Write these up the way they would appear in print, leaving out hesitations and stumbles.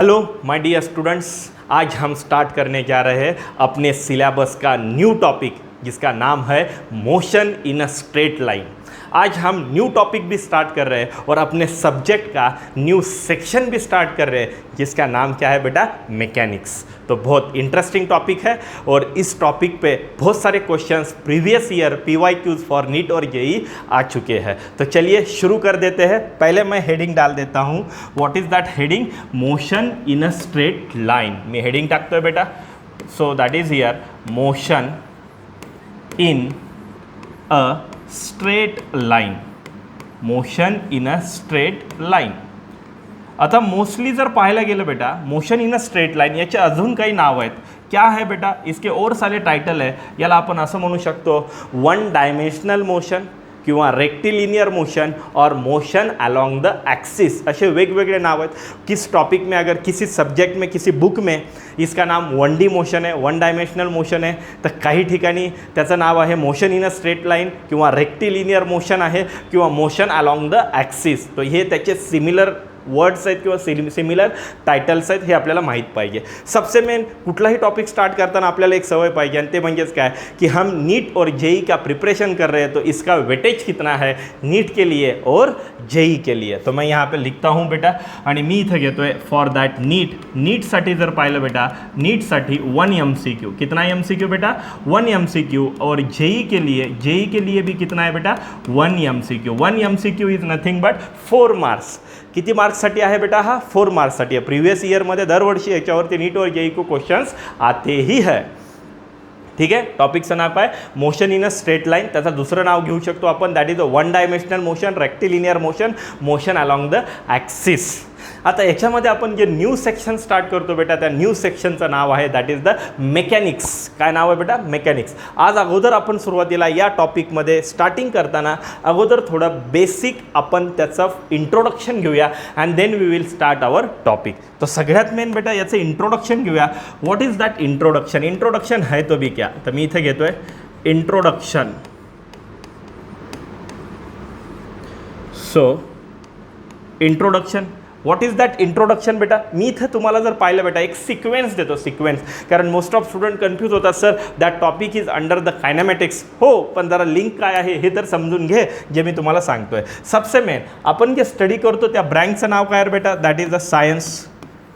Hello माय Deere students, आज हम start करने जा रहे हैं अपने सिलेबस का न्यू टॉपिक जिसका नाम है motion in a straight line. आज हम न्यू टॉपिक भी स्टार्ट कर रहे हैं और अपने सब्जेक्ट का न्यू सेक्शन भी स्टार्ट कर रहे हैं जिसका नाम क्या है बेटा, मैकेनिक्स। तो बहुत इंटरेस्टिंग टॉपिक है और इस टॉपिक पे बहुत सारे questions previous year PYQs for NEET और जेई आ चुके हैं। तो चलिए शुरू कर देते हैं। पहले मैं हेडिंग डाल देता हूँ। What is that heading? Motion in a straight line. मैं हेडिंग टाकतो है बेटा। So that is here motion in a straight line. Motion in a straight line. आता मोस्टली जर पाहायला गेलं बेटा, motion in a straight line याचे अजून काही नाव आहेत. क्या है बेटा, इसके और सारे टायटल आहे. याला आपण असं म्हणू शकतो वन डायमेन्शनल मोशन किंवा रेक्टिलिनियर मोशन और मोशन अलोंग द एक्सिस, असे वेगवेगळे नाव आहेत. किस टॉपिक में, अगर किसी सब्जेक्ट में, किसी बुक में इसका नाम 1D मोशन है, वन डायमेन्शनल मोशन है, तर काही ठिकाणी त्याचं नाव आहे motion in a straight line किंवा रेक्टिलिनियर मोशन आहे किंवा मोशन अलोंग द एक्सिस. तो हे त्याचे सिमिलर वर्ड्स आहेत किंवा सिमिलर टायटल्स आहेत, हे आपल्याला माहीत पाहिजे. सबसे मेन कुठलाही टॉपिक स्टार्ट करताना आपल्याला एक सवय पाहिजे आणि ते म्हणजेच काय कि हम नीट और जेई का प्रिपरेशन कर रहे हैं, तो इसका वेटेज कितना है नीट के लिए और जेई के लिए. तो मैं यहाँ पे लिखता हूँ बेटा आणि मी इथं घेतो आहे फॉर दॅट नीटसाठी जर पाहिलं बेटा, नीटसाठी 1 MCQ. कितना MCQ बेटा? 1 MCQ. और जेई के लिए भी कितना है बेटा? 1 MCQ. 1 MCQ is nothing but 4 marks. किती मार्क्ससाठी आहे बेटा? हा 4 मार्क्ससाठी आहे. प्रीवियस ईयरमध्ये दरवर्षी याच्यावरती नीट और जेई को क्वेश्चंस आते ही है. ठीक आहे. टॉपिकचं नाव काय? Motion in a straight line. त्याचं दुसरं नाव घेऊ शकतो आपण, that is a one dimensional motion, rectilinear motion, motion along the axis. आता याच्यामध्ये आपण जे न्यू सेक्शन स्टार्ट करतो बेटा, त्या न्यू सेक्शनचं नाव आहे दॅट इज द मेकॅनिक्स. काय नाव आहे बेटा? मेकॅनिक्स. आज अगोदर आपण सुरुवातीला या टॉपिकमध्ये स्टार्टिंग करताना अगोदर थोडं बेसिक आपण त्याचं इंट्रोडक्शन घेऊया and then we will start our topic. तो सगळ्यात मेन बेटा याचं इंट्रोडक्शन घेऊया. What is that introduction? Introduction है तो भी क्या? तर मी इथे घेतोय introduction. So introduction, what is that introduction बेटा? मी इथं तुम्हाला जर पाहिलं बेटा एक सिक्वेन्स देतो, सिक्वेन्स. कारण मोस्ट ऑफ स्टुडंट कन्फ्यूज होतात, sir that topic is under the kinematics. हो, पण जरा लिंक काय आहे हे तर समजून घे जे मी तुम्हाला सांगतोय. सबसे मेन आपण जे स्टडी करतो त्या ब्रँचचं नाव काय आहे बेटा? That is the science.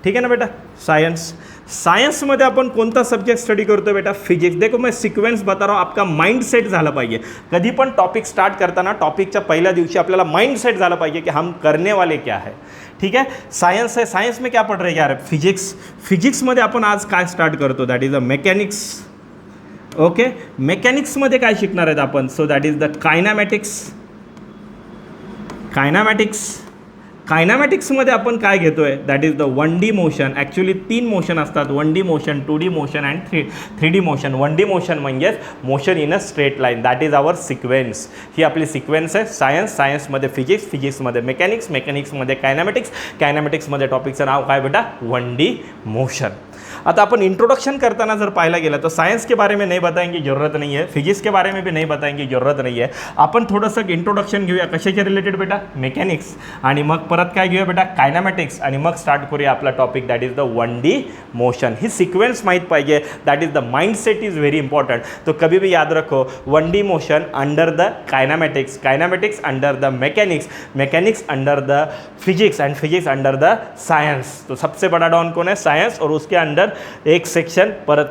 ठीक है ना बेटा? सायन्स. सायन्समध्ये आपण कोणता सब्जेक्ट स्टडी करतो बेटा? फिजिक्स. देखो मैं सिक्वेन्स बता रहा हूँ, आपका माइंड सेट झाला पाहिजे. कधी पण टॉपिक स्टार्ट करताना टॉपिकच्या पहिल्या दिवशी आपल्याला माइंड सेट झाला पाहिजे की हम करने वाले क्या है. ठीक है. सायन्स है, सायन्स में क्या पढ़ रहे हैं यार? फिजिक्स. फिजिक्समध्ये आपण आज काय स्टार्ट करतो? That is a mechanics. Okay. मेकॅनिक्समध्ये काय शिकणार आहेत आपण? So that is the kinematics. कायनॅमॅटिक्समध्ये आपण काय घेतोय? That is the 1D motion. Actually 3 motion असतात, 1D motion, 2D motion and 3D motion. 1D motion म्हणजेच motion in a straight line. That is our sequence. ही आपली सिक्वेन्स आहे. सायन्समध्ये फिजिक्स, फिजिक्समध्ये मेकॅनिक्स, मेकॅनिक्समध्ये कायनॅमॅटिक्स, कायनॅमॅटिक्समध्ये टॉपिकचं नाव काय बेटा? 1D motion. आता अपन इंट्रोडक्शन करताना जर पाहायला गेलं तो सायन्स के बारे में नहीं बताएंगे, ज़रूरत नहीं है. फिजिक्स के बारे में भी नहीं बताएंगे, ज़रूरत नहीं है. आपण थोडंसं इंट्रोडक्शन घेऊया कशाच्या रिलेटेड बेटा? मेकॅनिक्स. आणि मग परत काय घेऊया बेटा? कायनॅमॅटिक्स. आणि मग स्टार्ट करूया आपला topic that is the 1D motion. ही सिक्वेन्स माहीत पाहिजे. That is the mind set is very important. तो कभी भी याद रखो, 1D motion under the kinematics, kinematics under the mechanics, mechanics under the physics and physics under the science. तो सबसे बड़ा डॉन कौन है? सायन्स. और उसके अंडर एक सेक्शन, परत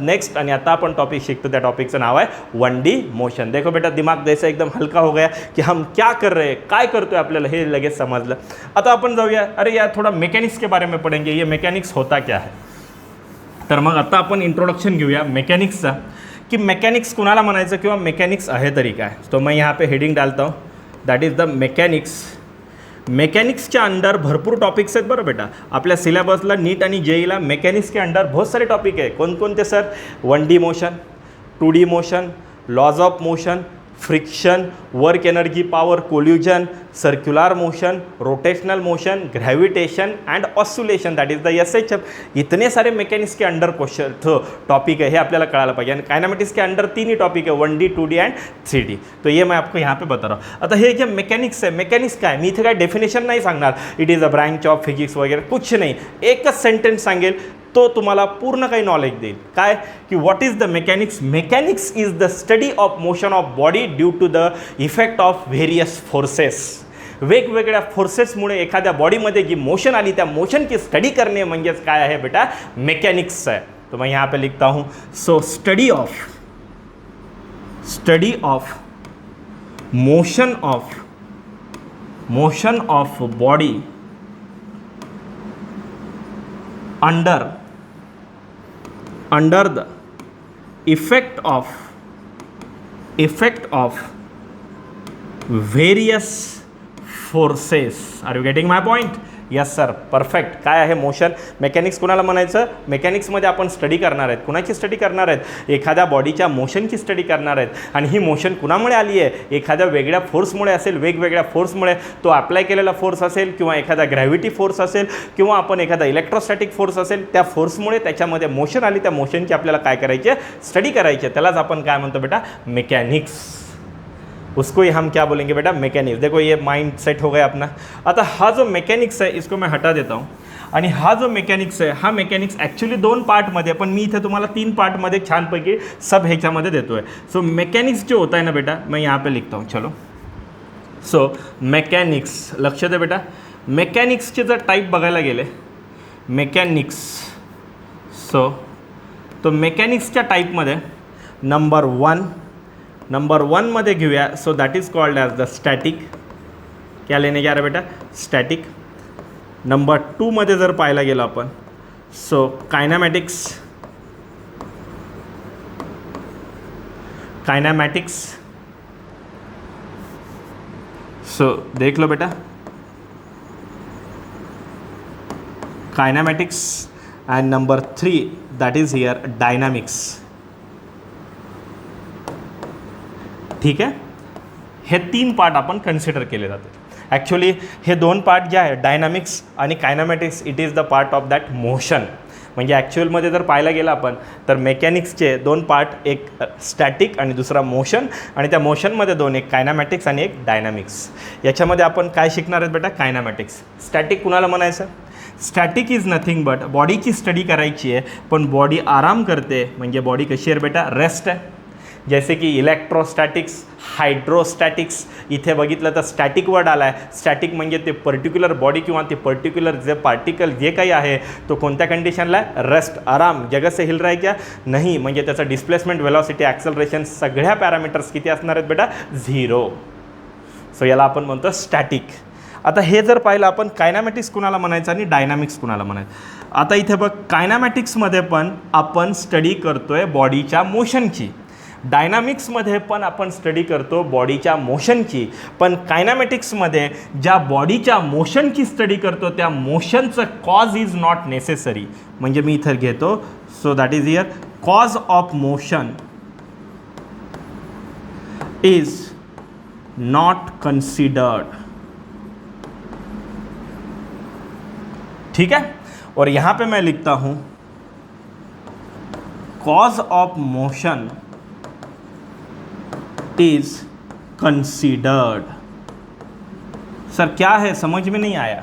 नेक्स्ट आणि आता आपण टॉपिक शिकतो त्या टॉपिकचं नाव आहे 1D मोशन. देखो बेटा दिमाग जैसे एकदम हल्का हो गया कि हम क्या कर रहे हैं, काय करतोय आपल्याला हे लगेच समजलं. आता आपण जाऊया, अरे यार थोड़ा मैकेनिक्स के बारे में पढ़ेंगे, ये मैकेनिक्स होता क्या है. तर मग आता आपण इंट्रोडक्शन घेऊया मैकेनिक्सचा की मैकेनिक्स कुणाला म्हणायचं किंवा मैकेनिक्स आहे तरी काय. तो मैं यहाँ पे हेडिंग डालता हूँ दॅट इज द मैकेनिक्स. मेकॅनिक्सच्या अंडर भरपूर टॉपिक्स आहेत बरं बेटा. आपल्या सिलेबसला नीट आणि जेईला मेकॅनिक्स के अंडर बहुत सारे टॉपिक आहे. कोणकोणते sir? 1D motion, 2D motion, laws of motion, friction, work energy power, collision, circular motion, rotational motion, gravitation and oscillation, that is the SHF। इतने सारे मैकेनिक्स के अंडर क्वेश्चन टॉपिक है, ये आपल्याला कळायला पाहिजे। आणि कायनेमॅटिक्स के अंडर 3 ही टॉपिक है, 1D 2D एंड 3D। तो ये मैं आपको यहाँ पे बता रहा हूँ। आता हे जे मैकेनिक्स है, मैकेनिक्स काय, मी इथे काय डेफिनेशन नाही सांगणार, it is a branch of physics वगैरे कुछ नाही, एकच सेंटेन्स सांगेल तो तुम्हाला पूर्ण काही नॉलेज देईल। काय की what is the mechanics? Mechanics is the study of motion of body due to the effect of various forces. वेगवेगळ्या फोर्सेसमुळे एखाद्या बॉडीमध्ये जी मोशन आली त्या मोशनची स्टडी करणे म्हणजेच काय आहे बेटा? मेकॅनिक्स है। तो मैं यहाँ पे लिखता हूँ, so study of motion of body under the effect of various forces. Are you getting my point? Yes sir, perfect. काय आहे मोशन? मेकॅनिक्स कुणाला म्हणायचं? मेकॅनिक्समध्ये आपण स्टडी करणार आहेत, कुणाची स्टडी करणार आहेत? एखाद्या बॉडीच्या मोशनची स्टडी करणार आहेत। आणि ही मोशन कुणामुळे आली आहे? एखाद्या वेगळ्या फोर्समुळे असेल, वेगवेगळ्या फोर्समुळे, तो अप्लाय केलेला फोर्स असेल किंवा एखादा ग्रॅव्हिटी फोर्स असेल किंवा आपण एखादा इलेक्ट्रोस्टॅटिक फोर्स असेल, त्या फोर्समुळे त्याच्यामध्ये मोशन आली, त्या मोशनची आपल्याला काय करायचे? स्टडी करायची। त्यालाच आपण काय म्हणतो बेटा? मेकॅनिक्स। उसको ही हम क्या बोलेंगे बेटा? मैकेनिक्स। देखो ये माइंड सेट हो गया अपना। अतः हा जो मैकेनिक्स है इसको मैं हटा देता हूँ। आणि हा जो मेकॅनिक्स आहे, हा मेकॅनिक्स ॲक्च्युली 2 पार्टमध्ये, पण मी इथे तुम्हाला 3 पार्टमध्ये छानपैकी सब ह्याच्यामध्ये देतो आहे। सो मैकेनिक्स जो होता है ना बेटा, मैं यहाँ पे लिखता हूँ, चलो। सो मैकेनिक्स, लक्ष दे बेटा, मैकेनिक्सचे जर टाईप बघायला गेले, मैकेनिक्स, सो तो मैकेनिक्सच्या टाईपमध्ये नंबर 1 मध्ये घेऊया। So that is called as the static. क्या लेने जा रहा बेटा? स्टॅटिक। नंबर 2 मध्ये जर पाहायला गेलो आपण, सो कायनेमॅटिक्स। सो देख लो बेटा, kinematics. And number 3 that is here dynamics. ठीक आहे, हे 3 पार्ट आपण कन्सिडर केले जातात। ॲक्च्युली हे 2 पार्ट जे आहे, डायनामिक्स आणि kinematics, it is the part of that motion. म्हणजे ॲक्च्युअलमध्ये जर पाहायला गेलं आपण तर मेकॅनिक्सचे 2 पार्ट, एक स्टॅटिक आणि दुसरा मोशन, आणि त्या मोशनमध्ये 2, एक कायनेमॅटिक्स आणि एक डायनामिक्स। याच्यामध्ये आपण काय शिकणार आहेत बेटा? कायनेमॅटिक्स। स्टॅटिक कुणाला म्हणायचं? स्टॅटिक इज नथिंग बट बॉडीची स्टडी करायची आहे, पण बॉडी आराम करते, म्हणजे बॉडी कशी आहे बेटा? रेस्ट आहे। जैसे की इलेक्ट्रोस्टॅटिक्स, हायड्रोस्टॅटिक्स, इथे बघितलं तर स्टॅटिक वर्ड आला आहे। स्टॅटिक म्हणजे ते पर्टिक्युलर बॉडी किंवा ते पर्टिक्युलर जे पार्टिकल जे काही आहे तो कोणत्या कंडिशनला आहे? रेस्ट, आराम। जगह से हिल रहा है क्या? नहीं, म्हणजे त्याचं डिस्प्लेसमेंट, वेलॉसिटी, ॲक्सेलरेशन सगळ्या पॅरामीटर्स किती असणार आहेत बेटा? 0। सो याला आपण म्हणतो स्टॅटिक। आता हे जर पाहिलं आपण, कायनेमॅटिक्स कुणाला म्हणायचं आणि डायनामिक्स कुणाला म्हणायचं? आता इथे बघ, कायनेमॅटिक्समध्ये पण आपण स्टडी करतोय बॉडीच्या मोशनची, डायनामिक्समध्ये पण आपण स्टडी करतो बॉडीच्या मोशनची, पण कायनेमॅटिक्समध्ये ज्या बॉडीच्या मोशनची स्टडी करतो त्या मोशनचं कॉज इज नॉट नेसेसरी। म्हणजे मी इथं घेतो, so that is here cause of motion is not considered. ठीक है, और यहाँ पे मैं लिखता हूँ cause of motion is considered. Sir क्या है, समझ में नहीं आया?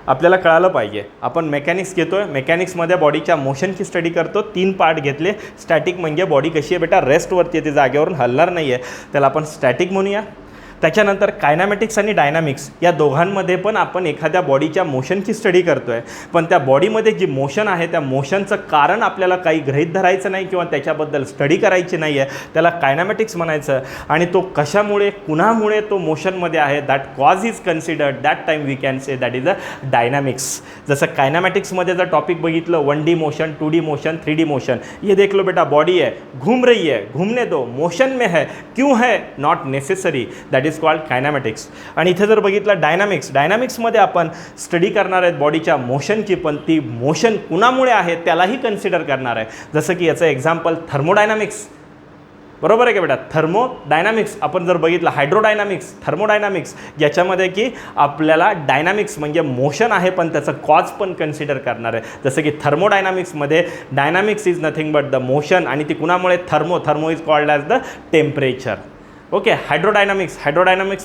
आपल्याला कळालं पाहिजे। आपण मेकॅनिक्स घेतोय, मेकॅनिक्समध्ये बॉडीच्या मोशनची स्टडी करतो, 3 पार्ट घेतले। स्टॅटिक म्हणजे बॉडी कशी आहे बेटा? रेस्टवरती आहे, ती जागेवरून हलणार नाही आहे, त्याला आपण स्टॅटिक म्हणूया। त्याच्यानंतर कायनेमॅटिक्स आणि डायनामिक्स या दोघांमध्ये पण आपण एखाद्या बॉडीच्या मोशनची स्टडी करतो आहे, पण त्या बॉडीमध्ये जी मोशन आहे त्या मोशनचं कारण आपल्याला काही गृहीत धरायचं नाही किंवा त्याच्याबद्दल स्टडी करायची नाही आहे, त्याला कायनेमॅटिक्स म्हणायचं। आणि तो कशामुळे, कुणामुळे तो मोशनमध्ये आहे, that cause is considered, that time we can say that is a dynamics. जसं कायनेमॅटिक्समध्ये जर टॉपिक बघितलं, 1D motion, 2D motion, 3D motion, ये देख लो बेटा, बॉडी है, घूम रही है, घूमने दो, मोशन में है, क्यों है? Not necessary, that is called kinematics. आणि इथे जर बघितलं डायनामिक्स, डायनामिक्समध्ये आपण स्टडी करणार आहेत बॉडीच्या मोशनची, पण ती मोशन कुणामुळे आहे त्यालाही कन्सिडर करणार आहे। जसं की याचं एक्झाम्पल थर्मोडायनामिक्स, बरोबर आहे का बेटा. थर्मोडायनामिक्स आपण जर बघितलं, हायड्रोडायनामिक्स, थर्मोडायनामिक्स, याच्यामध्ये की आपल्याला डायनामिक्स म्हणजे मोशन आहे पण त्याचं कॉज पण कन्सिडर करणार आहे. जसं की थर्मोडायनामिक्समध्ये dynamics is nothing but the motion आणि ती कुणामुळे, thermo is called as the temperature. Okay. Hydrodynamics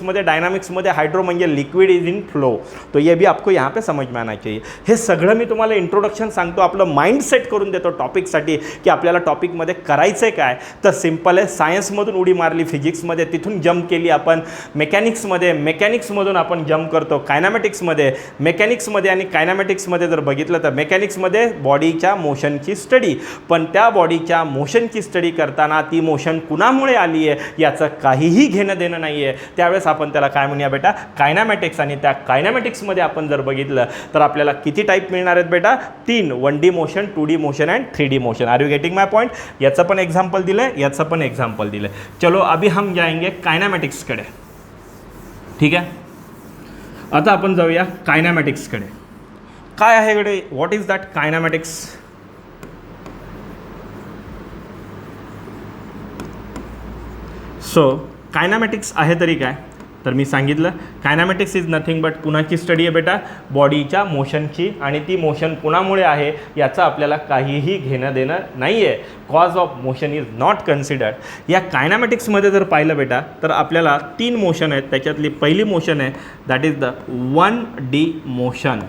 में डायनामिक्स में हाइड्रो म्हणजे लिक्विड इज इन फ्लो. तो ये भी आपको यहाँ पे समझ में आना चाहिए. हे सगळं मी तुम्हाला इंट्रोडक्शन सांगतो, आपलं माइंड सेट करून देतो टॉपिकसाठी की आपल्याला टॉपिकमध्ये करायचं आहे काय. तर सिम्पल आहे, सायन्समधून उडी मारली फिजिक्समध्ये, तिथून जंप केली आपण मेकॅनिक्समध्ये, मेकॅनिक्समधून आपण जंप करतो कायनामॅटिक्समध्ये. मेकॅनिक्समध्ये आणि कायनामॅटिक्समध्ये जर बघितलं तर मेकॅनिक्समध्ये बॉडीच्या मोशनची स्टडी, पण त्या बॉडीच्या मोशनची स्टडी करताना ती मोशन कुणामुळे आली आहे याचं काहीही घेणं देणं नाही आहे. त्यावेळेस आपण त्याला काय म्हणूया बेटा, कायनामॅटिक्स. आणि त्या कायनामॅटिक्समध्ये आपण जर बघितलं तर आपल्याला किती टाईप मिळणार आहेत बेटा, 3. 1D motion, 2D motion and 3D motion. Are you getting my point. याचं पण एक्झाम्पल दिलं आहे, याचं पण एक्झाम्पल दिलं आहे. चलो अभी हम जाएंगे कायनामॅटिक्सकडे. ठीक आहे. आता आपण जाऊया कायनामॅटिक्सकडे. काय आहे कडे, व्हॉट इज दॅट कायनामॅटिक्स. सो कायनामॅटिक्स आहे तरी काय, तर मी सांगितलं कायनामॅटिक्स इज नथिंग बट कुणाची स्टडी आहे बेटा, बॉडीच्या मोशनची. आणि ती मोशन कुणामुळे आहे याचं आपल्याला काहीही घेणं देणं नाही आहे. Cause of motion is not considered. या कायनामॅटिक्समध्ये जर पाहिलं बेटा तर आपल्याला 3 मोशन आहेत. त्याच्यातली पहिली मोशन आहे that is the 1D motion.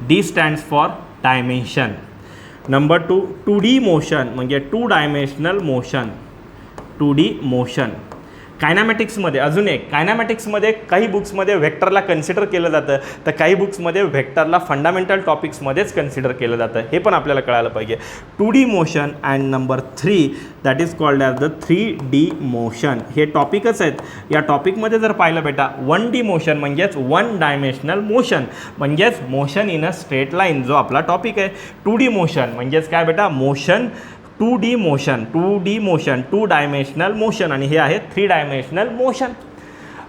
D stands for dimension. Number 2 2D motion म्हणजे 2 डायमेन्शनल मोशन, 2D मोशन. कायनामॅटिक्समध्ये अजून एक, कायनामॅटिक्समध्ये काही बुक्समध्ये व्हेक्टरला कन्सिडर केलं जातं, तर काही बुक्समध्ये व्हेक्टरला फंडामेंटल टॉपिक्समध्येच कन्सिडर केलं जातं. हे पण आपल्याला कळायला पाहिजे. 2D motion and number 3 that is called as the 3D motion. हे टॉपिकच आहेत. या टॉपिकमध्ये जर पाहिलं बेटा 1D मोशन म्हणजेच 1 डायमेन्शनल मोशन, म्हणजेच motion in a straight line जो आपला टॉपिक आहे. 2D मोशन म्हणजेच काय बेटा, motion 2D motion, 2D motion 2 dimensional motion. आणि हे आहे 3 डायमेन्शनल मोशन.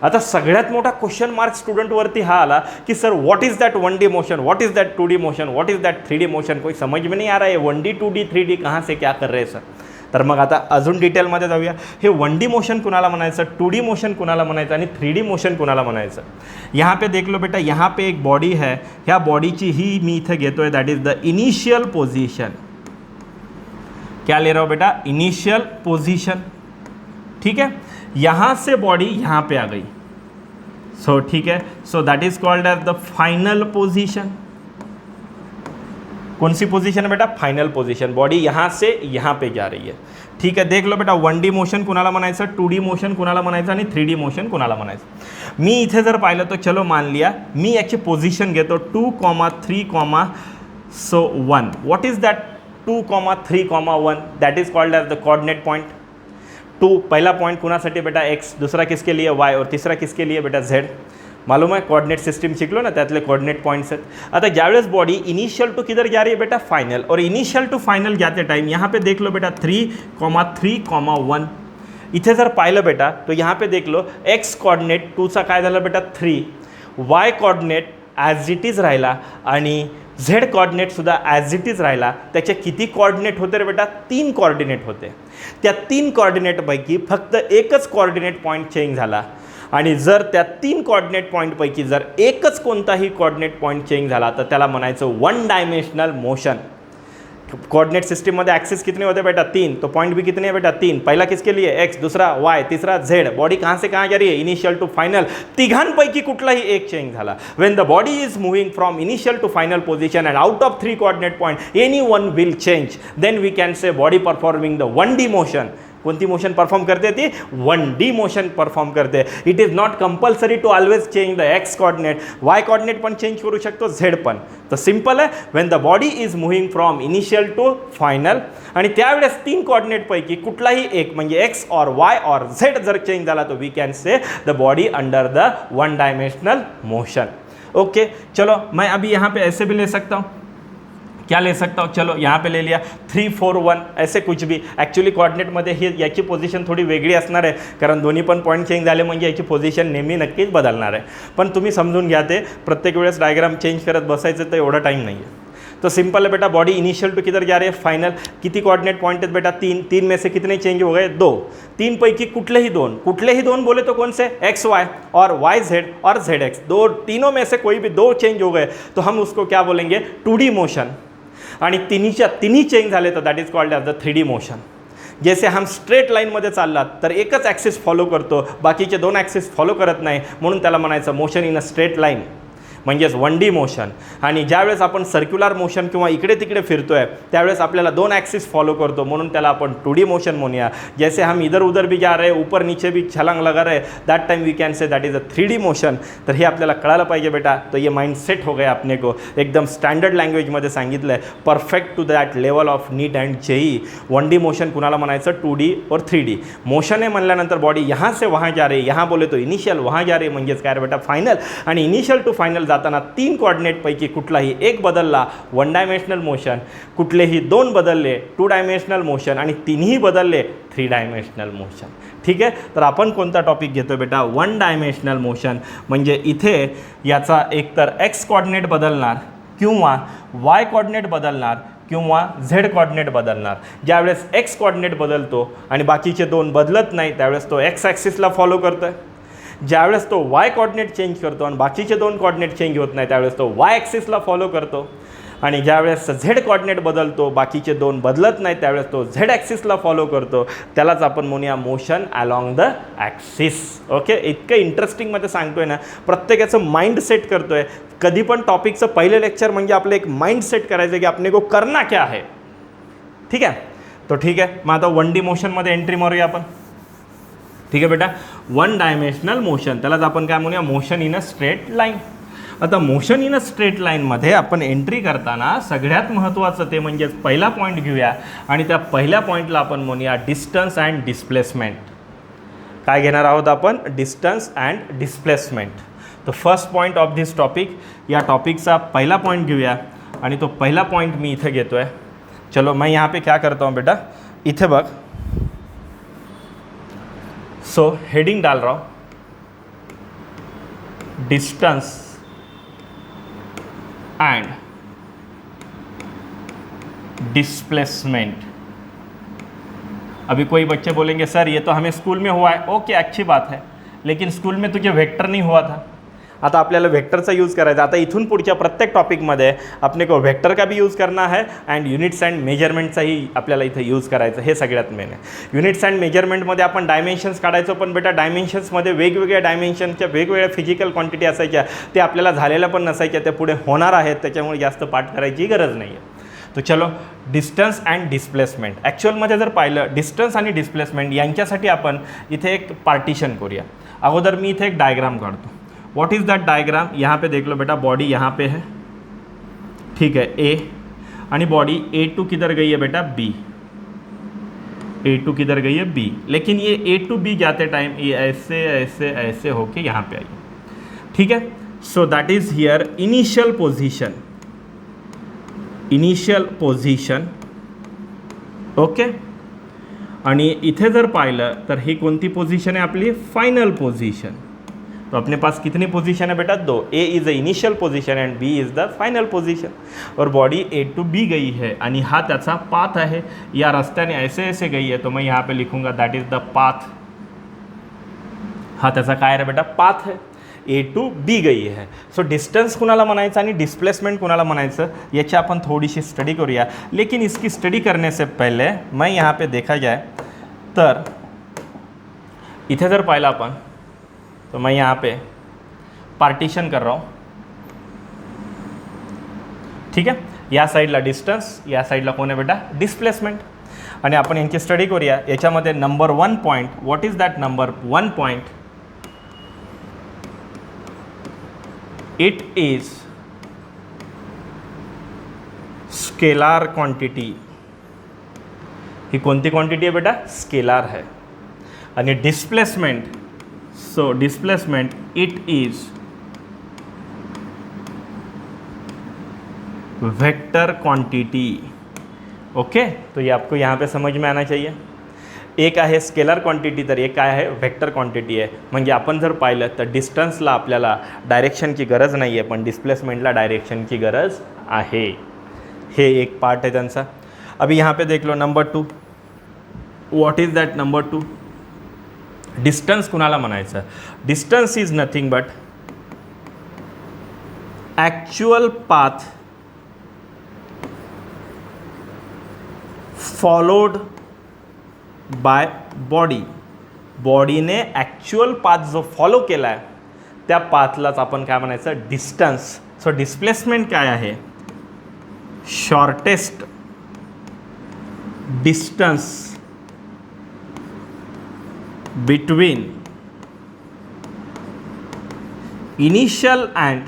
आता सगळ्यात मोठा क्वेश्चन मार्क स्टूडेंटवरती हा आला की sir what is that 1D motion, what is that 2D motion, what is that 3D motion. कोई समझ में नहीं आ रहा है 1D 2D 3D कहाँ से क्या कर रहे हैं सर. तर मग आता अजून डिटेलमध्ये जाऊया. हे 1D मोशन कुणाला म्हणायचं, 2D मोशन कुणाला म्हणायचं आणि 3D मोशन कुणाला म्हणायचं. यहाँ पे देख लो बेटा, यहाँ पे एक बॉडी है, ह्या बॉडीची ही मी इथे घेतोय that is the initial position. क्या ले रहा हो बेटा, इनिशियल पोजीशन. ठीक है. यहाँ से बॉडी यहाँ पे आ गई. सो ठीक है. So that is called as the final position. कौन सी पोजीशन है बेटा, फाइनल पोजीशन. बॉडी यहाँ से यहाँ पे जा रही है. ठीक है. देख लो बेटा 1D मोशन कुणाला म्हणायचं, 2D मोशन कुणाला म्हणायचं आणि 3D मोशन कुणाला म्हणायचं. मी इथे जर पाहिलं तर चलो मान लिया मी याची पोझिशन घेतो 2, 3, so 1. What is that 2, 3, 1 that is called as the coordinate point. 2 पहला पॉइंट कुणासाठी बेटा x, दूसरा किसके लिए y और तीसरा किसके लिए बेटा z. मालूम है कोऑर्डिनेट सिस्टम शिकलो ना, त्यातले कोऑर्डिनेट पॉइंट्स आहेत. आता ज्यावेळेस बॉडी इनिशियल टू किधर जा रही है बेटा, फाइनल. और इनिशियल टू फाइनल जाते टाइम यहाँ पे देख लो बेटा 3, 3, 1. इथे जर पाहिलं बेटा तो यहाँ पे देख लो x कोऑर्डिनेट 2चा काय झालं बेटा 3, y coordinate as it is राहिला आणि झेड कॉर्डिनेटसुद्धा ॲज इट इज राहिला. त्याचे किती कॉर्डिनेट होते रे बेटा, 3 कॉर्डिनेट होते. त्या 3 कॉर्डिनेटपैकी फक्त एकच कॉर्डिनेट पॉईंट चेंज झाला. आणि जर त्या 3 कॉर्डिनेट पॉईंटपैकी जर एकच कोणताही कॉर्डिनेट पॉईंट चेंज झाला तर त्याला म्हणायचं 1 डायमेन्शनल मोशन. कोऑर्डिनेट सिस्टम में एक्सिस कितने होते हैं बेटा, 3. तो पॉइंट भी कितने हैं बेटा, 3. पहला किसके लिए x, दूसरा y, तीसरा z. बॉडी कहाँ से कहाँ जा रही है, इनिशियल टू फाइनल. तिघांपैकी कुठलाही एक चेंज झाला. When the body is moving from initial to final position and out of 3 coordinate point any one will change, then we can say body performing the 1D motion. कोणती motion perform करते ती 1D motion perform करते. It is not compulsory to always change the x coordinate, y coordinate पण change करू शकतो, z पण. तर simple आहे, when the body is moving from initial to final आणि त्यावेळेस 3 कॉर्डिनेटपैकी कुठलाही एक म्हणजे x और y और z जर चेंज झाला तो we can say the body under the 1 dimensional motion. Okay. चलो मैं अभी यहाँ पे ऐसे भी ले सकता हूँ. क्या ले सकता हूँ, चलो यहाँ पे ले लिया 3, 4, 1 ऐसे कुछ भी. ॲक्च्युली कॉर्डिनेटमध्ये ही याची पोझिशन थोडी वेगळी असणार आहे, कारण दोन्ही पण पॉईंट चेंज झाले म्हणजे याची पोझिशन नेहमी नक्कीच बदलणार आहे. पण तुम्ही समजून घ्या, ते प्रत्येक वेळेस डायग्राम चेंज करत बसायचं तर एवढा टाईम नाही आहे. तो सिंपल है बेटा, बॉडी इनिशियल टू किधर जा रही है, फाइनल. किती कोऑर्डिनेट पॉइंट आहेत बेटा, 3. 3 में से कितने चेंज हो गए, 2. 3 पैकी कुठलेही दोन बोले तो कौन से, एक्स वाई और वाई जेड और जेड एक्स, तीनों में से कोई भी 2 चेंज हो गए तो हम उसको क्या बोलेंगे, 2D मोशन. आणि तिन्ही चेंज झाले तर that is called as the 3D motion. जैसे हम स्ट्रेट लाईनमध्ये चाललात तर एकच ॲक्सिस फॉलो करतो, बाकीचे 2 ॲक्सिस फॉलो करत नाही, म्हणून त्याला म्हणायचं motion in a straight line, म्हणजेच 1D मोशन. आणि ज्यावेळेस आपण सर्क्युलर मोशन किंवा इकडे तिकडे फिरतोय त्यावेळेस आपल्याला 2 ॲक्सिस फॉलो करतो, म्हणून त्याला आपण 2D मोशन म्हणूया. जैसे हम इधर उधर भी जा रहे, ऊपर नीचे भी छलांग लगा रहे, that time we can say that is a 3D motion. तर हे आपल्याला कळायला पाहिजे बेटा. तो ये माइंड सेट हो गया अपने को, एकदम स्टँडर्ड लँग्वेजमध्ये सांगितलं आहे, perfect to that level of NEET and JEE. 1D motion कुणाला म्हणायचं, 2D और 3D मोशन आहे म्हणल्यानंतर बॉडी यहाँ से वहाँ जा रही, यहाँ बोले तो इनिशियल, वहाँ जा रही, म्हणजेच काय रे बेटा, फायनल. आणि इनिशियल टू फायनल जाताना 3 कोऑर्डिनेटपैकी कुठलाही एक बदलला, 1 डायमेन्शनल मोशन, कुठलेही 2 बदलले, 2 डायमेन्शनल मोशन, आणि तिन्ही बदलले, 3 डायमेन्शनल मोशन. ठीक आहे. तर आपण कोणता टॉपिक घेतो बेटा, 1 डायमेन्शनल मोशन. म्हणजे इथे याचा एकतर एक्स कोऑर्डिनेट बदलणार किंवा वाय कोऑर्डिनेट बदलणार किंवा झेड कोऑर्डिनेट बदलणार. ज्यावेळेस एक्स कोऑर्डिनेट बदलतो आणि बाकीचे 2 बदलत नाही त्यावेळेस तो एक्स ॲक्सिसला फॉलो करतो आहे. ज्यावेळेस तो वाय कोऑर्डिनेट चेंज करतो आणि बाकीचे 2 कोऑर्डिनेट चेंज होत नाही त्यावेळेस तो वाय ॲक्सिसला फॉलो करतो. आणि ज्यावेळेस झेड कोऑर्डिनेट बदलतो, बाकीचे 2 बदलत नाही त्यावेळेस तो झेड ॲक्सिसला फॉलो करतो. त्यालाच आपण म्हणूया motion along the axis. Okay. इतकं इंटरेस्टिंगमध्ये सांगतोय ना, प्रत्येकाचं माइंड सेट करतोय. कधी पण टॉपिकचं पहिलं लेक्चर म्हणजे आपलं एक माइंड सेट करायचं की आपने को करना क्या है. ठीक आहे. तो ठीक आहे. मग आता 1D मोशनमध्ये एंट्री मारूया आपण. ठीक आहे बेटा. 1 डायमेन्शनल मोशन, त्यालाच आपण काय म्हणूया, motion in a straight line. आता मोशन इन अ स्ट्रेट लाईनमध्ये आपण एंट्री करताना सगळ्यात महत्त्वाचं ते म्हणजेच पहिला पॉईंट घेऊया आणि त्या पहिल्या पॉईंटला आपण म्हणूया डिस्टन्स अँड डिस्प्लेसमेंट. काय घेणार आहोत आपण, डिस्टन्स अँड डिस्प्लेसमेंट. तो first point of this topic, या टॉपिकचा पहिला पॉईंट घेऊया आणि तो पहिला पॉईंट मी इथे घेतो आहे. चलो मैं यहाँ पे क्या करता हूँ बेटा, इथे बघ. सो हेडिंग डाल रहा हूँ, डिस्टेंस एंड डिस्प्लेसमेंट. अभी कोई बच्चे बोलेंगे सर ये तो हमें स्कूल में हुआ है. ओके, अच्छी बात है, लेकिन स्कूल में तुझे वेक्टर नहीं हुआ था. आता आपल्याला वेक्टरचा यूज़ करायचा. आता इथून पुढच्या प्रत्येक टॉपिकमध्ये आपने को वेक्टर का भी यूज़ करना है अँड युनिट्स अँड मेजरमेंटचाही आपल्याला इथे यूज़ करायचं. हे सगळ्यात मेन आहे. युनिट्स अँड मेजरमेंटमध्ये आपण डायमेन्शन्स काढायचो, पण बेटा डायमेन्शन्समध्ये वेगवेगळ्या डायमेन्शनच्या वेगवेगळ्या फिजिकल क्वांटिटी असायच्या, ते आपल्याला झालेल्या पण नसायच्या, त्या पुढे होणार आहेत, त्याच्यामुळे जास्त पाठ करायची गरज नाही आहे. तो चलो, डिस्टन्स अँड डिस्प्लेसमेंट. ॲक्च्युअलमध्ये जर पाहिलं डिस्टन्स आणि डिस्प्लेसमेंट यांच्यासाठी आपण इथे एक पार्टिशन करूया. अगोदर मी इथे एक डायग्राम काढतो. व्हाट इज़ दैट डायग्राम, यहाँ पे देख लो बेटा, बॉडी यहाँ पे है, ठीक है, ए, आणि बॉडी A2 किधर गई है बेटा, B. A2 किधर गई है, B. लेकिन ये A to B जाते टाइम ये ऐसे ऐसे ऐसे होके यहाँ पे आई. ठीक है. So that is here initial position. Okay. आणि इथे जर पाहिलं तर ही कोणती पोझिशन आहे आपली, फायनल पोझिशन. तो अपने पास कितनी पोजीशन है बेटा, 2. A is the initial position and B is the final position. और बॉडी A to B गई है आणि हा त्याचा पाथ आहे. या रस्त्याने ऐसे ऐसे गई है, तो मैं यहाँ पे लिखूँगा दैट इज़ द पाथ. हा त्याचा काय रे बेटा, पाथ है. A to B गई है. सो डिस्टन्स कुणाला म्हणायचं आणि डिस्प्लेसमेंट कुणाला म्हणायचं याची आपण थोडीशी स्टडी करूया. लेकिन इसकी स्टडी करने से पहले मैं यहाँ पे देखा जाए तर इथे जर पाहिलं आपण, तो मैं यहाँ पे पार्टीशन कर रहा हूँ. ठीक है. या साईडला डिस्टन्स, या साईडला कोण आहे बेटा, डिस्प्लेसमेंट. आणि आपण यांची स्टडी करूया. याच्यामध्ये number 1 point, what is that number 1 point, it is scalar quantity. ही कोणती क्वांटिटी आहे बेटा, स्केलार है. आणि displacement, so displacement it is vector quantity. Okay. तो ये आपको यहाँ पे समझ में आना चाहिए. एक आहे स्केलर क्वांटिटी तर एक काय आहे, वेक्टर क्वांटिटी आहे. म्हणजे आपण जर पाहिलं तर डिस्टन्सला आपल्याला डायरेक्शनची गरज नाही आहे, पण डिस्प्लेसमेंटला डायरेक्शनची गरज आहे. हे एक पार्ट आहे त्यांचा. अभी यहाँ पे देख लो number 2. What is that number 2? Distance कुणाला म्हणायचं? Distance is nothing but actual path followed by body. बॉडीने ॲक्च्युअल पाथ जो फॉलो केला आहे त्या पाथलाच आपण काय म्हणायचं? डिस्टन्स. सो डिस्प्लेसमेंट काय आहे? Shortest distance between initial and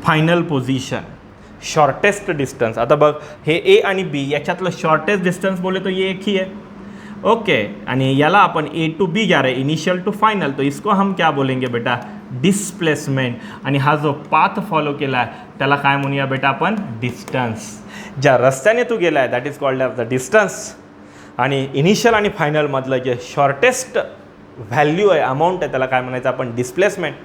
final position. Shortest distance. आता बघ हे ए आणि बी याच्यातलं शॉर्टेस्ट डिस्टेंस बोले तो ये एक ही है. ओके आणि याला आपण ए टू बी जा रहे इनिशियल टू फाइनल, तो इसको हम क्या बोलेंगे बेटा? डिस्प्लेसमेंट. आणि हा जो पाथ फॉलो केला आहे त्याला काय म्हणूया बेटा आपण? डिस्टन्स. ज्या रस्त्याने तू गेला आहे that is called as the distance. आणि इनिशियल आणि फायनलमधलं जे शॉर्टेस्ट व्हॅल्यू आहे, अमाऊंट आहे, त्याला काय म्हणायचं आपण? डिस्प्लेसमेंट.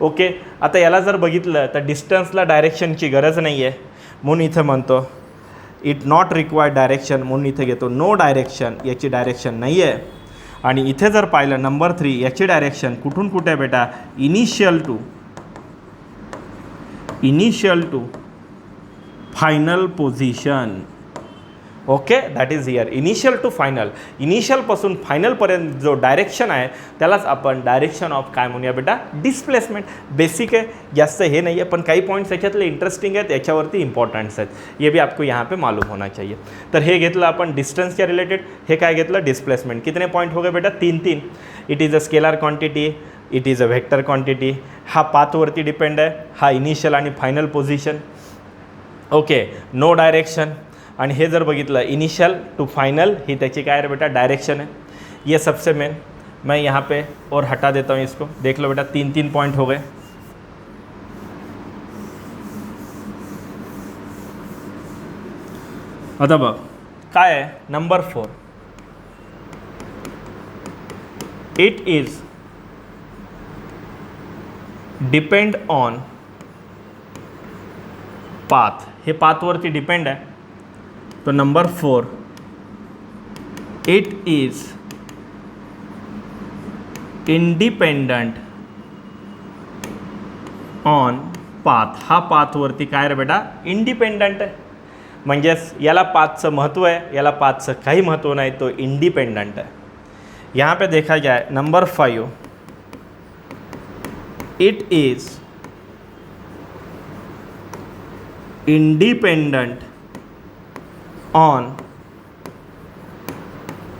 ओके आता याला जर बघितलं तर डिस्टन्सला डायरेक्शनची गरज नाही आहे म्हणून इथं म्हणतो इट नॉट रिक्वायर्ड डायरेक्शन, म्हणून इथे घेतो नो डायरेक्शन. याची डायरेक्शन नाही आहे. आणि इथे जर पाहिलं नंबर 3 याची डायरेक्शन कुठून कुठे आहे बेटा? Initial to final position. Okay that is here initial to final. इनिशियलपासून फायनलपर्यंत जो डायरेक्शन आहे त्यालाच आपण डायरेक्शन ऑफ काय म्हणूया बेटा? डिस्प्लेसमेंट. बेसिक आहे, जास्त हे नाही आहे, पण काही पॉईंट्स याच्यातले इंटरेस्टिंग आहेत, याच्यावरती इम्पॉर्टन्स आहेत. ये भी आपको यहाँ पे मालूम होना चाहिए. तर हे घेतलं आपण डिस्टन्सच्या रिलेटेड. हे काय घेतलं? डिस्प्लेसमेंट. कितने पॉईंट हो गए बेटा? 3. It is a scalar quantity, it is a vector quantity. हा पाथवरती डिपेंड आहे, हा इनिशियल आणि final position. Okay no direction. आणि हे जर बघितलं इनिशियल टू फाइनल ही त्याची काय रे बेटा? डायरेक्शन है. ये सबसे मेन. मैं यहाँ पे और हटा देता हूँ इसको. देख लो बेटा 3 पॉइंट हो गए. आता बघ काय आहे? Number 4 it is depend on path. हे पाथवरती डिपेंड आहे. तो number 4 it is independent on path. हा पाथवरती काय रे बेटा? इंडिपेंडंट आहे. म्हणजेच याला पाथचं महत्त्व आहे, याला पाथचं काही महत्त्व नाही, तो इंडिपेंडंट है. यहाँ पे देखा जाए number 5 it is independent on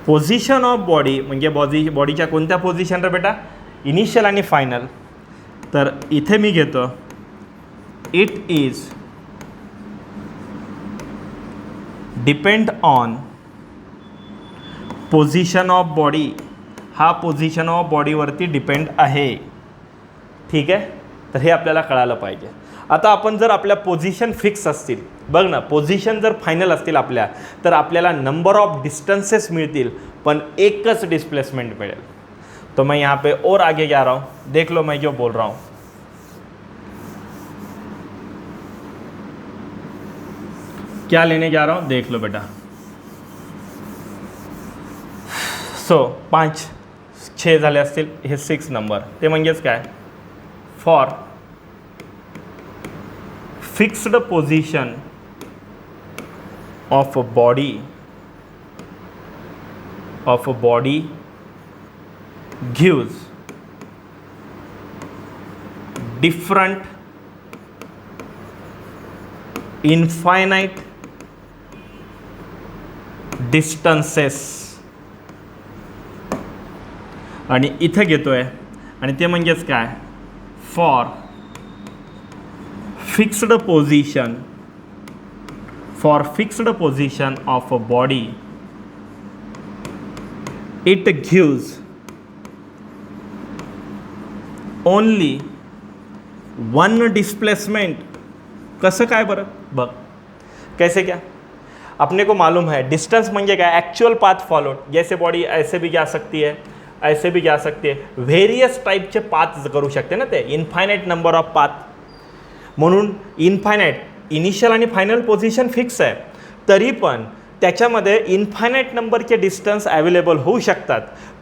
position of body. म्हणजे बॉडीच्या कोणत्या पोझिशन रे बेटा? इनिशियल आणि फायनल. तर इथे मी घेतो it is depend on position of body. हा पोझिशन ऑफ बॉडीवरती डिपेंड आहे. ठीक आहे, तर हे आपल्याला कळालं पाहिजे. आता आपण जर आपल्या पोझिशन फिक्स असतील, बघ ना, पोझिशन जर फायनल असतील आपल्या, तर आपल्याला नंबर ऑफ डिस्टन्सेस मिळतील पण एकच डिस्प्लेसमेंट मिळेल. तो मैं यहाँ पे और आगे जा रहा हूँ. देख लो मैं जो बोल रहा हूँ. क्या लेने जा रहा हूँ देख लो बेटा. सो 5 6 झाले असतील, हे 6 नंबर. ते म्हणजेच काय? For fixed position of body gives different infinite distances. आणि इथे घेतोय आणि ते म्हणजेच काय? For fixed position of a body it gives only 1 displacement. कसं काय बरं? बघ कैसे क्या? अपने को मालूम है डिस्टेंस म्हणजे काय? Actual path followed. जैसे बॉडी ऐसे भी जा सकती है, ऐसे भी जा सकते हैं. व्हेरियस टाईपचे पाथ करू शकते ना ते. इन्फायनाइट नंबर ऑफ पाथ म्हणून इनफायनाईट इनिशियल आणि फायनल पोझिशन फिक्स आहे, तरी पण त्याच्यामध्ये इनफायनाईट नंबरचे डिस्टन्स अवेलेबल होऊ शकतात.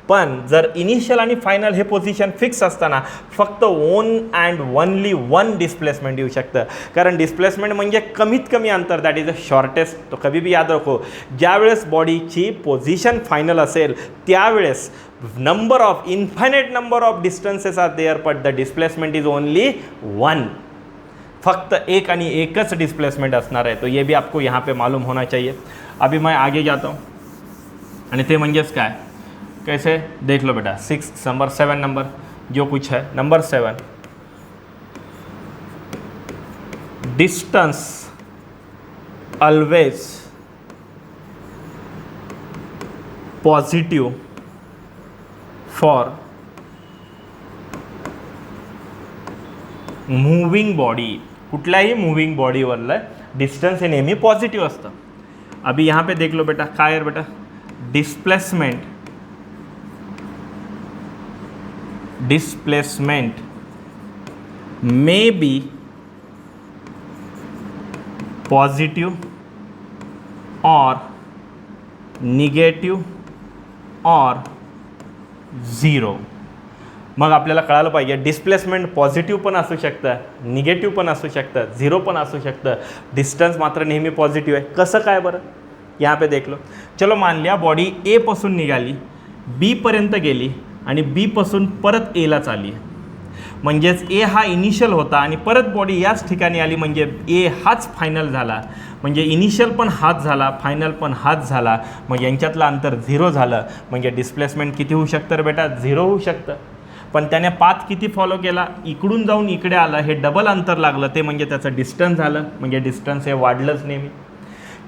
पण जर इनिशियल आणि फायनल हे पोझिशन फिक्स असताना फक्त one and only one displacement येऊ शकतं. कारण डिस्प्लेसमेंट म्हणजे कमीत कमी अंतर, दॅट इज द शॉर्टेस्ट. तो कधी भी याद रखो, ज्यावेळेस बॉडीची पोझिशन फायनल असेल त्यावेळेस number of infinite number of distances are there, but the displacement is only one. फक्त एक आणि एकच डिस्प्लेसमेंट असणार आहे. तो ये भी आपको यहाँ पे मालूम होना चाहिए. अभी मैं आगे जाता हूँ आणि ते म्हणजेच काय, कैसे देख लो बेटा. 7 नंबर जो कुछ है. Number 7, distance always positive for moving body. कुठल्याही मूविंग बॉडीवरलं डिस्टन्स हे नेहमी पॉझिटिव्ह असतं. अभी यहाँ पे देख लो बेटा, काय आहे बेटा, displacement may be positive or negative or zero. मग आपल्याला कळालं पाहिजे डिस्प्लेसमेंट पॉझिटिव्ह पण असू शकतं, निगेटिव्ह पण असू शकतं, झिरो पण असू शकतं. डिस्टन्स मात्र नेहमी पॉझिटिव्ह आहे. कसं काय बरं, यहाँ पे देख लो. चलो मान लिया बॉडी ए पासून निघाली, बी पर्यंत गेली आणि बी पासून परत एला चालली. म्हणजेच ए हा इनिशियल होता आणि परत बॉडी याच ठिकाणी आली, म्हणजे ए हाच फायनल झाला. म्हणजे इनिशियल पण हाच झाला, फायनल पण हाच झाला. मग यांच्यातलं अंतर झिरो झालं. म्हणजे डिस्प्लेसमेंट किती होऊ शकतं रे बेटा, झिरो होऊ शकतं. पण त्याने पाथ किती फॉलो केला, इकडून जाऊन इकडे आलं, हे डबल अंतर लागलं, ते म्हणजे त्याचं डिस्टन्स झालं. म्हणजे डिस्टन्स हे वाढलंच नेहमी.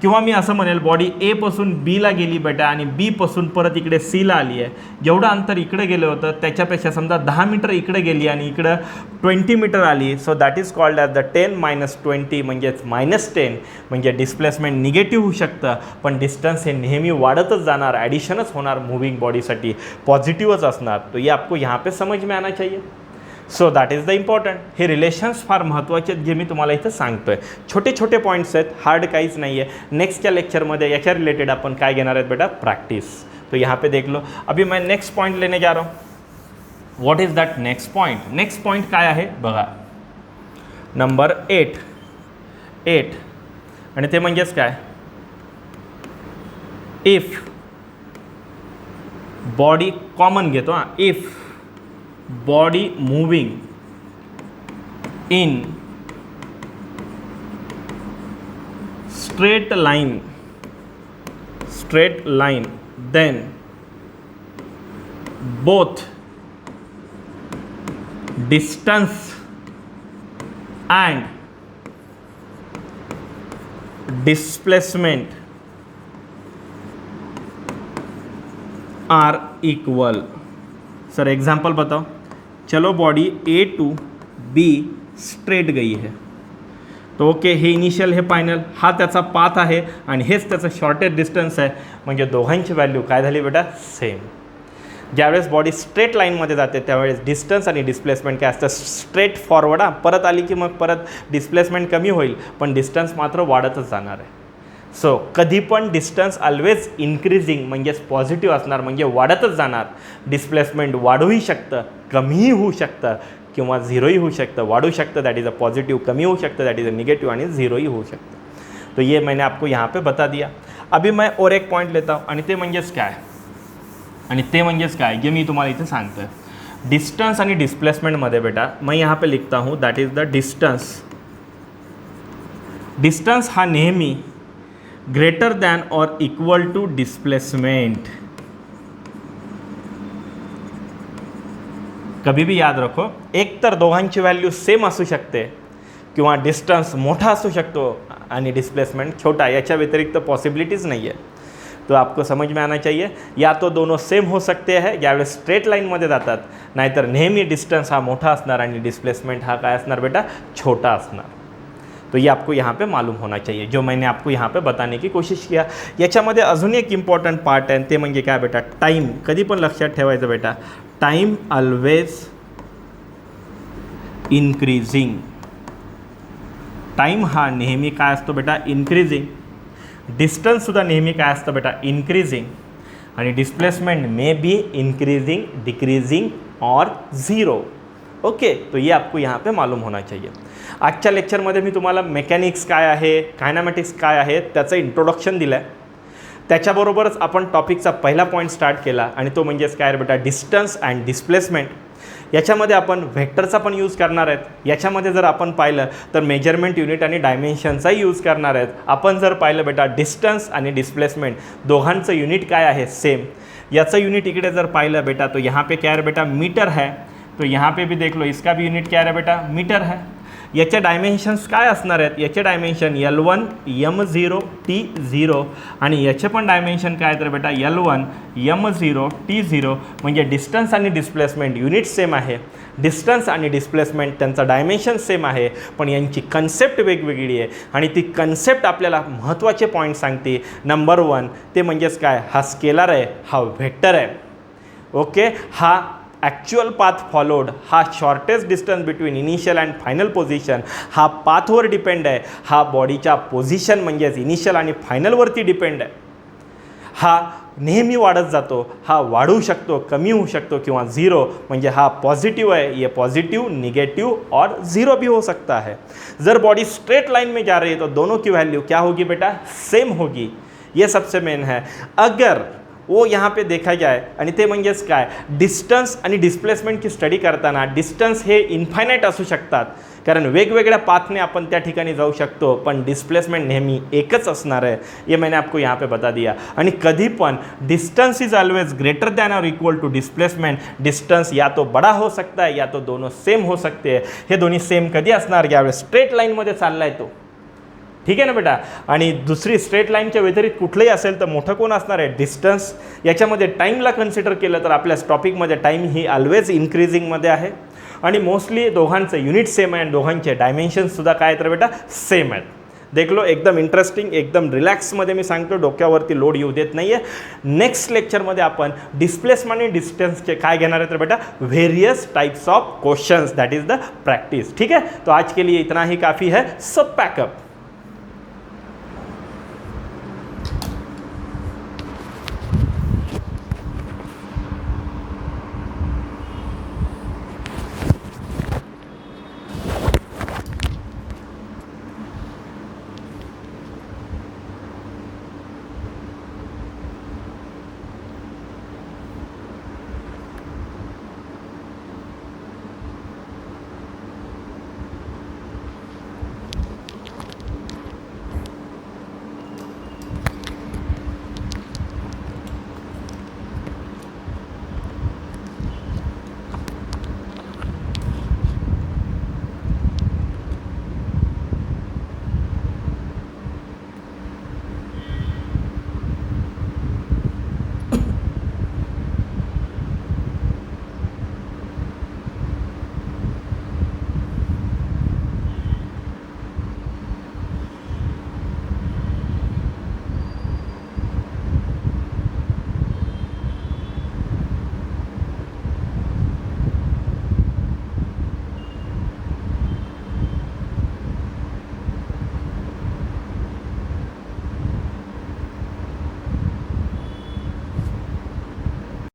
किंवा मी असं म्हणेल बॉडी ए पासून बीला गेली बेटा आणि बी पासून परत इकडे सीला आली आहे. जेवढं अंतर इकडे गेलं होतं त्याच्यापेक्षा समजा 10 मीटर इकडे गेली आणि इकडं 20 मीटर आली. So that is called as the 10 - 20 म्हणजेच -10. म्हणजे डिस्प्लेसमेंट निगेटिव्ह होऊ शकतं, पण डिस्टन्स हे नेहमी वाढतच जाणार, ॲडिशनच होणार मूविंग बॉडीसाठी, पॉझिटिव्हच असणार. तो ये आपको यहाँ पे समझ में आना चाहिए. So that is the important. हे रिलेशन्स फार महत्त्वाचे आहेत जे मी तुम्हाला इथं सांगतो आहे. छोटे छोटे पॉईंट्स आहेत, हार्ड काहीच नाही आहे. नेक्स्टच्या लेक्चरमध्ये याच्या रिलेटेड आपण काय घेणार आहेत बेटा, प्रॅक्टिस. तो यहाँ पे देख लो. अभी मैं नेक्स्ट पॉईंट लेने जा रहा हूँ. What is that next point. Next point काय आहे बघा, नंबर 8 आणि ते म्हणजेच काय, इफ बॉडी कॉमन घेतो हां, if body moving in straight line, then both distance and displacement are equal. Sir example बताओ. चलो body A to B straight गई है, तो ओके, हे इनिशियल हे फायनल, हा त्याचा पाथ आहे आणि हेच त्याचं शॉर्टेस्ट डिस्टन्स आहे. म्हणजे दोघांची व्हॅल्यू काय झाली बेटा, सेम. ज्यावेळेस बॉडी स्ट्रेट लाईनमध्ये जाते त्यावेळेस डिस्टन्स आणि डिस्प्लेसमेंट काय असतं, स्ट्रेट फॉरवर्ड. परत आली की मग परत डिस्प्लेसमेंट कमी होईल, पण डिस्टन्स मात्र वाढतच जाणार आहे. सो कधी पण डिस्टन्स ऑलवेज इन्क्रीजिंग म्हणजेच पॉझिटिव्ह असणार, म्हणजे वाढतच जाणार. डिस्प्लेसमेंट वाढूही शकतं, कमीही होऊ शकतं, किंवा झिरोही होऊ शकतं. वाढू शकतं दॅट इज अ पॉझिटिव्ह, कमी होऊ शकतं दॅट इज अ निगेटिव्ह, आणि झिरोही होऊ शकतं. तो ये मैंने आपको यहाँ पे बता दिया. अभी मैं और एक पॉईंट लेता हूँ आणि ते म्हणजेच काय, जे मी तुम्हाला इथे सांगतो आहे. डिस्टन्स आणि डिस्प्लेसमेंटमध्ये बेटा मैं यहाँ पे लिखता हूँ that is the distance. Distance हा नेहमी ग्रेटर दॅन और इक्वल टू डिस्प्लेसमेंट. कभी भी याद रखो, एक तर दोघांची व्हॅल्यू सेम असू शकते किंवा डिस्टन्स मोठा असू शकतो आणि डिस्प्लेसमेंट छोटा. याच्या व्यतिरिक्त पॉसिबिलिटीज नहीं है. तो आपको समझ में आना चाहिए, या तो दोनों सेम हो सकते हैं ज्यावेळेस स्ट्रेट लाईनमध्ये जातात, नाहीतर नेहमी डिस्टन्स हा मोठा असणार आणि डिस्प्लेसमेंट हा काय असणार बेटा, छोटा असणार. तो ये आपको यहाँ पे मालूम होना चाहिए, जो मैंने आपको यहाँ पे बताने की कोशिश किया. याच्यामध्ये अजून एक इम्पॉर्टंट पार्ट आहे, ते म्हणजे काय बेटा, टाईम. कधी पण लक्षात ठेवायचं बेटा, टाईम ऑलवेज इन्क्रीजिंग. टाईम हा नेहमी काय असतो बेटा, इन्क्रीजिंग. डिस्टन्ससुद्धा नेहमी काय असतं बेटा, इन्क्रीजिंग. आणि displacement may be increasing, decreasing और ज़ीरो. ओके, तो ये आपको यहाँ पे मालूम होना चाहिए. आजच्या लेक्चरमध्ये मी तुम्हाला मेकॅनिक्स काय आहे, कायनामॅटिक्स काय आहे त्याचं इंट्रोडक्शन दिलं आहे. त्याच्याबरोबरच आपण टॉपिकचा पहिला पॉईंट स्टार्ट केला आणि तो म्हणजेच काय रे बेटा, डिस्टन्स अँड डिस्प्लेसमेंट. याच्यामध्ये आपण व्हेक्टरचा पण यूज करणार आहेत. याच्यामध्ये जर आपण पाहिलं तर मेजरमेंट युनिट आणि डायमेन्शनचाही यूज करणार आहेत. आपण जर पाहिलं बेटा डिस्टन्स आणि डिस्प्लेसमेंट दोघांचं युनिट काय आहे, सेम. याचं युनिट इकडे जर पाहिलं बेटा तो यहाँ पे क्या है बेटा, मीटर है. तो यहाँ पे भी देख लो इसका भी युनिट क्या है बेटा, मीटर है. याचे डायमेन्शन्स काय असणार आहेत, याचे डायमेन्शन L1 M0 T0 आणि याचे पण डायमेन्शन काय तर बेटा L1 M0 T0. म्हणजे डिस्टन्स आणि डिस्प्लेसमेंट युनिट सेम आहे, डिस्टन्स आणि डिस्प्लेसमेंट त्यांचा डायमेन्शन सेम आहे, पण यांची कन्सेप्ट वेगवेगळी आहे. आणि ती कन्सेप्ट आपल्याला महत्त्वाचे पॉईंट सांगते. नंबर 1 ते म्हणजेच काय, हा स्केलर आहे, हा व्हेक्टर आहे. ओके, हा ॲक्च्युअल पाथ फॉलोड, हा shortest distance between initial and final position, हा पाथवर डिपेंड आहे. हा बॉडीच्या पोझिशन म्हणजेच इनिशियल आणि फायनलवरती डिपेंड आहे. हा नेहमी वाढत जातो, हा वाढू शकतो, कमी होऊ शकतो किंवा ज़ीरो. म्हणजे हा पॉजिटिव है, ये पॉजिटिव, निगेटिव और ज़ीरो भी हो सकता है. जर बॉडी स्ट्रेट लाइन में जा रही है तो दोनों की वैल्यू क्या होगी बेटा, सेम होगी. ये सबसे मेन है. अगर वो यहाँ पे देखा जाए आणि ते म्हणजेच काय, डिस्टन्स आणि डिस्प्लेसमेंटची स्टडी करताना डिस्टन्स हे इन्फायनाईट असू शकतात, कारण वेगवेगळ्या पाथने आपण त्या ठिकाणी जाऊ शकतो, पण डिस्प्लेसमेंट नेहमी एकच असणार आहे. ये मैंने आपको यहाँ पे बता दिया. आणि कधी पण distance is always greater than और इक्वल टू डिस्प्लेसमेंट. डिस्टन्स या तो बड़ा हो सकता है या तो दोनों सेम हो सकते हैं. हे दोन्ही सेम कधी असणार, ज्यावेळेस स्ट्रेट लाईनमध्ये चाललाय तो. ठीक आहे ना बेटा. आणि दुसरी स्ट्रेट लाईनच्या व्यतिरिक्त कुठलंही असेल तर मोठं कोण असणार आहे, डिस्टन्स. याच्यामध्ये टाईमला कन्सिडर केलं तर आपल्या टॉपिकमध्ये टाईम ही ऑलवेज इन्क्रीजिंगमध्ये आहे आणि मोस्टली दोघांचं युनिट सेम आहे आणि दोघांचे डायमेन्शनसुद्धा काय तर बेटा सेम आहेत. देख लो, एकदम इंटरेस्टिंग, एकदम रिलॅक्समध्ये मी सांगतो, डोक्यावरती लोड येऊ देत नाही आहे. नेक्स्ट लेक्चरमध्ये आपण डिस्प्लेसमेंट आणि डिस्टन्सचे काय घेणार आहे तर बेटा, various types of questions, that is the practice. ठीक है, तो आज के लिए इतना ही काफ़ी है. सब पैकअप.